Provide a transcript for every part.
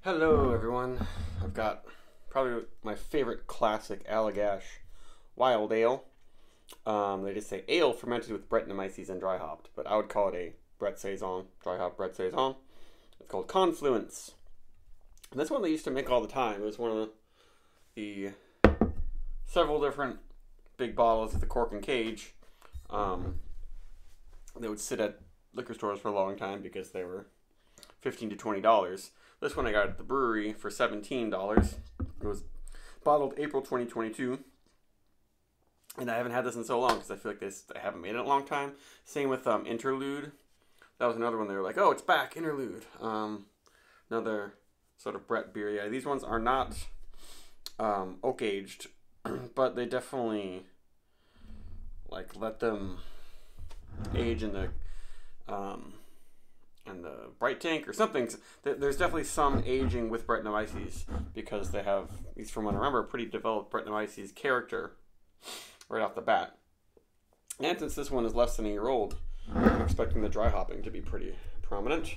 Hello everyone. I've got probably my favorite classic Allagash wild ale. They just say ale fermented with Brettanomyces and dry hopped, but I would call it a Brett Saison, dry hop Brett Saison. It's called Confluence. And this one they used to make all the time. It was one of the several different big bottles with the cork and cage. They would sit at liquor stores for a long time because they were $15 to $20. This one I got at the brewery for $17. It was bottled April 2022. And I haven't had this in so long because I feel like I haven't made it in a long time. Same with Interlude. That was another one they were like, oh, it's back, Interlude. Another sort of Brett beer. Yeah, these ones are not oak aged, but they definitely let them age in the bright tank or something. There's definitely some aging with Brettanomyces because they have, at least from what I remember, a pretty developed Brettanomyces character right off the bat. And since this one is less than a year old, I'm expecting the dry hopping to be pretty prominent.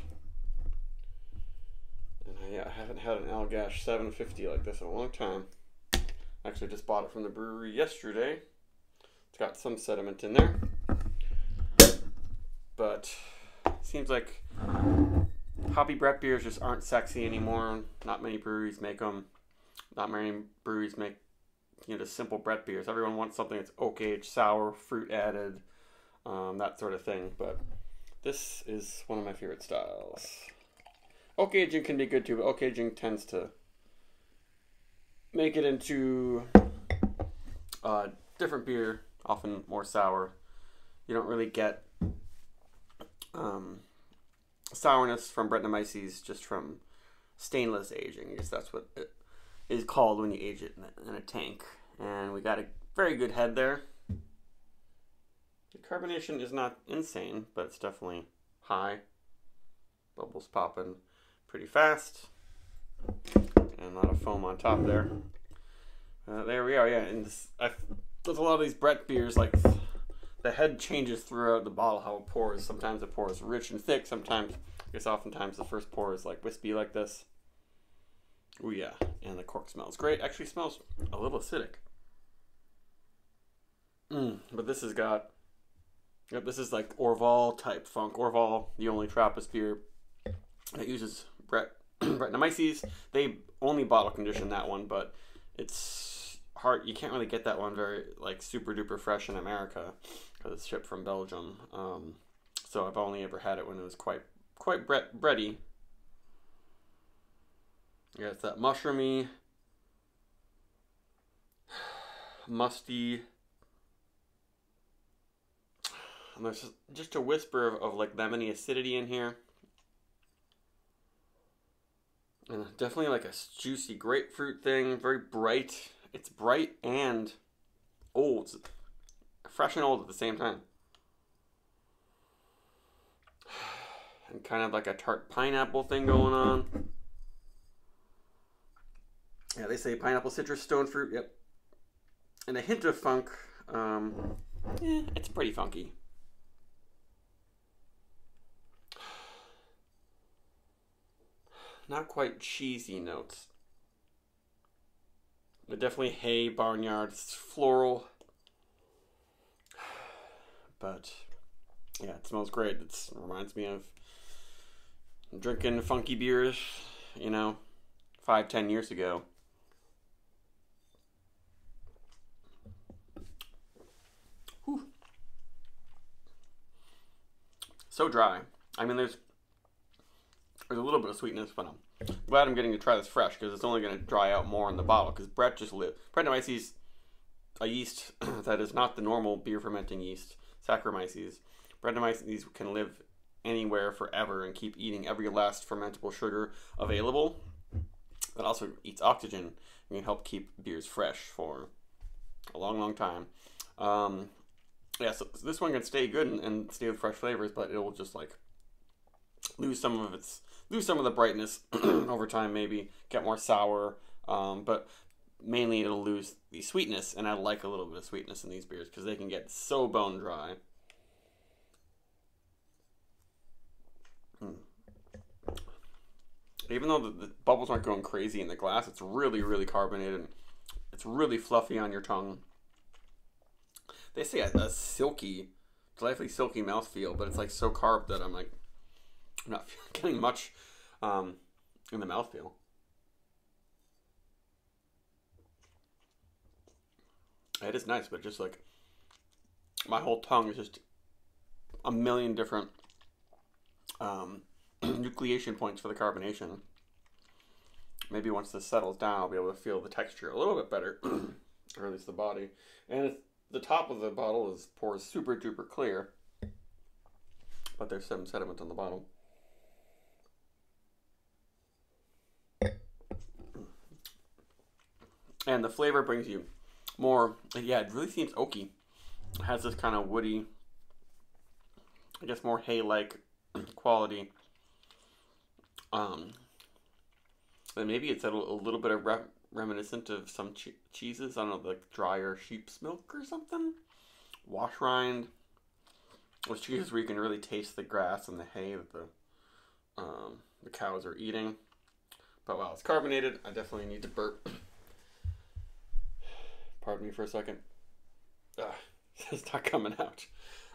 And I haven't had an Allagash 750 like this in a long time. Actually just bought it from the brewery yesterday. It's got some sediment in there. But seems like hoppy Brett beers just aren't sexy anymore. Not many breweries make them. Not many breweries make just simple Brett beers. Everyone wants something that's oak aged, sour, fruit added, that sort of thing. But this is one of my favorite styles. Oak aging can be good too, but oak aging tends to make it into different beer, often more sour. You don't really get sourness from Brettanomyces just from stainless aging. I guess that's what it is called when you age it in a tank. And we got a very good head there. The carbonation is not insane, but it's definitely high. Bubbles popping pretty fast. And a lot of foam on top there. There we are, yeah. And with a lot of these Brett beers, like the head changes throughout the bottle how it pours. Sometimes it pours rich and thick. Sometimes, oftentimes the first pour is like wispy like this. Oh yeah, and the cork smells great. Actually smells a little acidic. But this has got, this is like Orval type funk. Orval, the only Trappist beer that uses Brettanomyces. They only bottle condition that one, but it's hard. You can't really get that one very super duper fresh in America because it's shipped from Belgium. So I've only ever had it when it was quite bready. Yeah, it's that mushroomy, musty, and there's just a whisper of lemony acidity in here. And definitely like a juicy grapefruit thing, very bright. It's bright and old. It's fresh and old at the same time. And kind of like a tart pineapple thing going on. Yeah, they say pineapple, citrus, stone fruit, yep. And a hint of funk. It's pretty funky. Not quite cheesy notes. But definitely hay, barnyard, it's floral. But yeah, it smells great. It reminds me of drinking funky beers, 5-10 years ago. Whew. So dry. I mean, there's a little bit of sweetness, but I'm glad I'm getting to try this fresh because it's only going to dry out more in the bottle because Brettanomyces, a yeast that is not the normal beer fermenting yeast, Saccharomyces. Brettanomyces can live anywhere forever and keep eating every last fermentable sugar available. It also eats oxygen and can help keep beers fresh for a long, long time. So this one can stay good and stay with fresh flavors, but it will just lose some of the brightness over time, maybe get more sour, but mainly it'll lose the sweetness, and I like a little bit of sweetness in these beers because they can get so bone dry. Even though the bubbles aren't going crazy in the glass, it's really, really carbonated. And it's really fluffy on your tongue. They say a silky, delightfully silky mouthfeel, but it's like so carb that I'm like, I'm not getting much in the mouthfeel. It is nice, but just like my whole tongue is just a million different nucleation points for the carbonation. Maybe once this settles down, I'll be able to feel the texture a little bit better, or at least the body. And it's, the top of the bottle is pours super duper clear, but there's some sediment on the bottom. And the flavor brings you more, yeah, it really seems oaky. It has this kind of woody, I guess more hay-like quality. And maybe it's a little bit of reminiscent of some cheeses. I don't know, like drier sheep's milk or something. Wash rind. Those cheeses where you can really taste the grass and the hay that the cows are eating. But while it's carbonated, I definitely need to burp. Pardon me for a second. It's not coming out.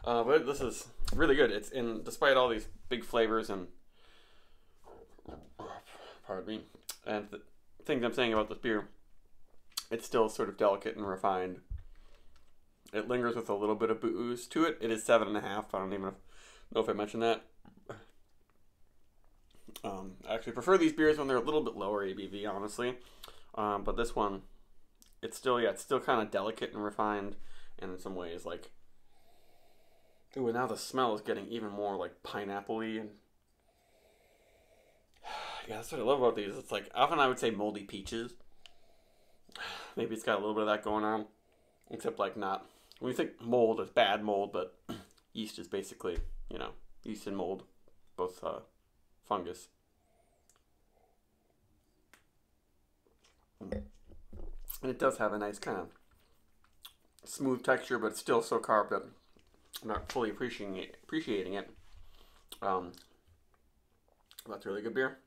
But this is really good. It's in, despite all these big flavors and pardon me, and the things I'm saying about this beer, it's still sort of delicate and refined. It lingers with a little bit of booze to it. It is 7.5. I don't even know if I mentioned that. I actually prefer these beers when they're a little bit lower ABV, honestly. But this one, it's still kind of delicate and refined, and in some ways, like, ooh, and now the smell is getting even more like pineapple-y, and yeah, that's what I love about these. It's like, often I would say moldy peaches. Maybe it's got a little bit of that going on, except like not. When you think mold, it's bad mold, but yeast is basically, yeast and mold, both fungus. And it does have a nice kind of smooth texture, but it's still so carb that I'm not fully appreciating it. That's a really good beer.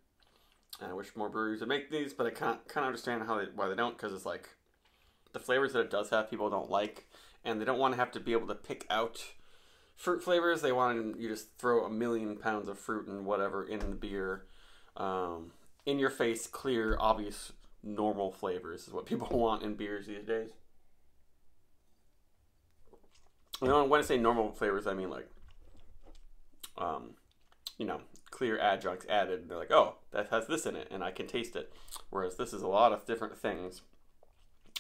And I wish more breweries would make these, but I kind of understand why they don't, because it's like the flavors that it does have, people don't like, and they don't want to have to be able to pick out fruit flavors. They want you just throw 1,000,000 pounds of fruit and whatever in the beer. In your face, clear, obvious, normal flavors is what people want in beers these days. When I say normal flavors, I mean like, clear adjuncts added. They're like, oh, that has this in it, and I can taste it. Whereas this is a lot of different things.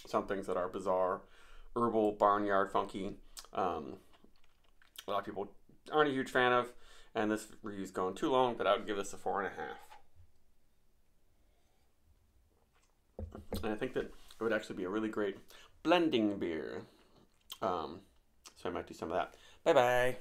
Some things that are bizarre, herbal, barnyard, funky. A lot of people aren't a huge fan of, and this review's going too long, but I would give this a 4.5. And I think that it would actually be a really great blending beer. So I might do some of that. Bye-bye.